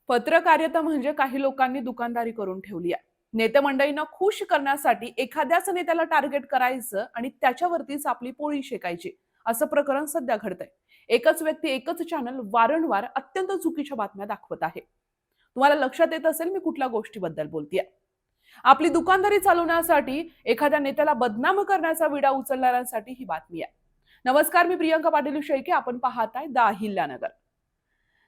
पत्रकारिता म्हणजे काही लोकांनी दुकानदारी करून ठेवली आहे. नेते मंडळींना खुश करण्यासाठी एखाद्याच नेत्याला टार्गेट करायचं आणि त्याच्यावरतीच आपली पोळी शेकायची, असं प्रकरण सध्या घडतंय. एकच व्यक्ती एकच चॅनल वारंवार अत्यंत चुकीच्या बातम्या दाखवत आहे. तुम्हाला लक्षात येत असेल मी कुठल्या गोष्टीबद्दल बोलतेय. आपली दुकानदारी चालवण्यासाठी एखाद्या नेत्याला बदनाम करण्याचा विडा उचलणाऱ्यांसाठी ही बातमी आहे. नमस्कार, मी प्रियंका पाटील शेळके. आपण पाहताय द अहिल्यानगर.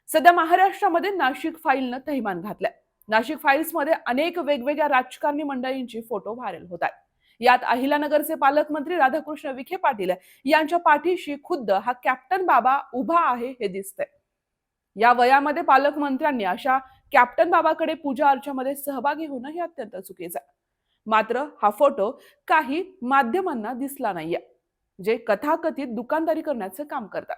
सध्या महाराष्ट्रामध्ये नाशिक फाईलनं थैमान घातलंय. नाशिक फाईल्समध्ये अनेक वेगवेगळ्या राजकारणी मंडळींची फोटो व्हायरल होत आहेत. यात अहिल्यानगरचे पालकमंत्री राधाकृष्ण विखे पाटील यांच्या पाठीशी खुद्द हा कॅप्टन बाबा उभा आहे हे दिसतंय. या वयामध्ये पालकमंत्र्यांनी अशा कॅप्टन बाबाकडे पूजा अर्चेमध्ये सहभागी होणं हे अत्यंत चुकीचं आहे. मात्र हा फोटो काही माध्यमांना दिसला नाहीये, जे कथाकथित दुकानदारी करण्याचं काम करतात.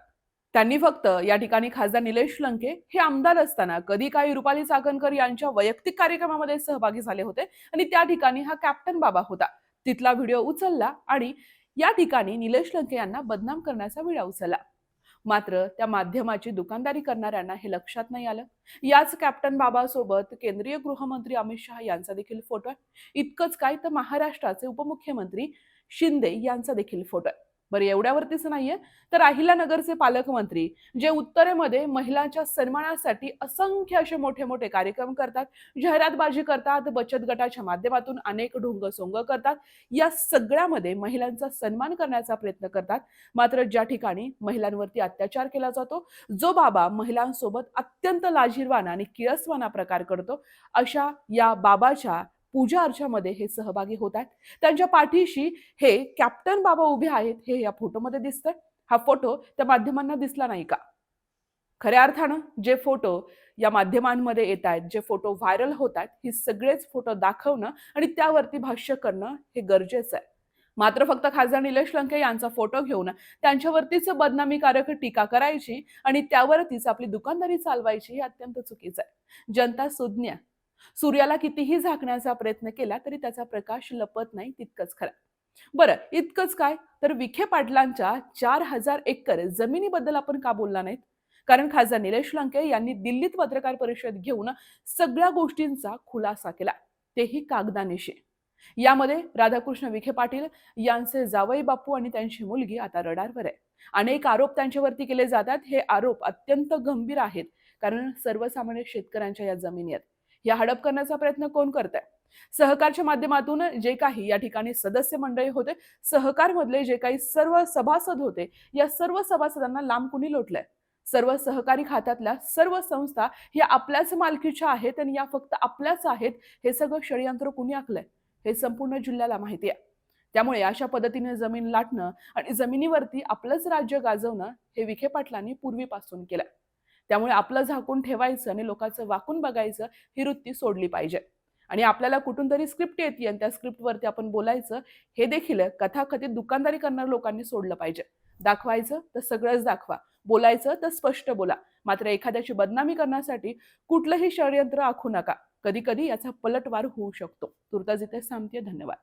त्यांनी फक्त या ठिकाणी खासदार निलेश लंके हे आमदार असताना कधी काही रुपाली चाकणकर यांच्या वैयक्तिक कार्यक्रमामध्ये सहभागी झाले होते आणि त्या ठिकाणी हा कॅप्टन बाबा होता. तिथला व्हिडिओ उचलला आणि या ठिकाणी निलेश लंके यांना बदनाम करण्याचा विडा उचलला. मात्र त्या माध्यमाची दुकानदारी करणाऱ्यांना हे लक्षात नाही आलं. याच कॅप्टन बाबासोबत केंद्रीय गृहमंत्री अमित शहा यांचा देखील फोटो आहे. इतकंच काय तर महाराष्ट्राचे उपमुख्यमंत्री शिंदे यांचा देखील फोटो आहे. बरं, एवढ्यावरतीच नाहीये, तर अहिल्यानगरचे पालकमंत्री जे उत्तरेमध्ये महिलांच्या सन्मानासाठी असंख्य असे मोठे मोठे कार्यक्रम करतात, जाहिरातबाजी करतात, बचत गटाच्या माध्यमातून अनेक ढोंगसोंग करतात, या सगळ्यामध्ये महिलांचा सन्मान करण्याचा प्रयत्न करतात. मात्र ज्या ठिकाणी महिलांवरती अत्याचार केला जातो, जो बाबा महिलांसोबत अत्यंत लाजिरवाणा आणि किळसवाणा प्रकार करतो, अशा या बाबाच्या पूजा अर्चामध्ये हे सहभागी होत आहेत. त्यांच्या पाठीशी हे कॅप्टन बाबा उभे आहेत हे या फोटोमध्ये दिसतंय. हा फोटो त्या माध्यमांना दिसला नाही का? खऱ्या अर्थानं जे फोटो या माध्यमांमध्ये येत आहेत, जे फोटो व्हायरल होत आहेत, हे सगळेच फोटो दाखवणं आणि त्यावरती भाष्य करणं हे गरजेचं आहे. मात्र फक्त खासदार निलेश लंके यांचा फोटो घेऊन त्यांच्यावरतीच बदनामीकारक टीका करायची आणि त्यावरतीच आपली दुकानदारी चालवायची हे अत्यंत चुकीचं आहे. जनता सुज्ञ. सूर्याला कितीही झाकण्याचा प्रयत्न केला तरी त्याचा प्रकाश लपत नाही, तितकंच खरं. बरं, इतकंच काय तर विखे पाटलांच्या 4,000 एकर जमिनीबद्दल आपण का बोलला नाहीत? कारण खासदार निलेश लंके यांनी दिल्लीत पत्रकार परिषद घेऊन सगळ्या गोष्टींचा खुलासा केला, तेही कागदानिशी. यामध्ये राधाकृष्ण विखे पाटील यांचे जावई बापू आणि त्यांची मुलगी आता रडारवर आहे. अनेक आरोप त्यांच्यावरती केले जातात. हे आरोप अत्यंत गंभीर आहेत, कारण सर्वसामान्य शेतकऱ्यांच्या या जमिनी आहेत. या हडप करण्याचा प्रयत्न कोण करतंय? सहकारच्या माध्यमातून जे काही या ठिकाणी सदस्य मंडळी होते, सहकार मधले जे काही सर्व सभासद होते, या सर्व सभासदांना लांब कुणी लोटलंय? सर्व सहकारी खात्यातल्या सर्व संस्था या आपल्याच मालकीच्या आहेत आणि या फक्त आपल्याच आहेत, हे सगळं षडयंत्र कुणी आखलंय हे संपूर्ण जिल्ह्याला माहिती आहे. त्यामुळे अशा पद्धतीने जमीन लाटणं आणि जमिनीवरती आपलंच राज्य गाजवणं हे विखे पाटलांनी पूर्वीपासून केलंय. त्यामुळे आपलं झाकून ठेवायचं आणि लोकांचं वाकून बघायचं ही वृत्ती सोडली पाहिजे. आणि आपल्याला कुठून तरी स्क्रिप्ट येते आणि त्या स्क्रिप्टवरती आपण बोलायचं, हे देखील कथाकथित दुकानदारी करणाऱ्या लोकांनी सोडलं पाहिजे. दाखवायचं तर सगळंच दाखवा, बोलायचं तर स्पष्ट बोला. मात्र एखाद्याची बदनामी करण्यासाठी कुठलंही षडयंत्र आखू नका. कधी कधी याचा पलटवार होऊ शकतो. तुर्तास इथे थांबते. धन्यवाद.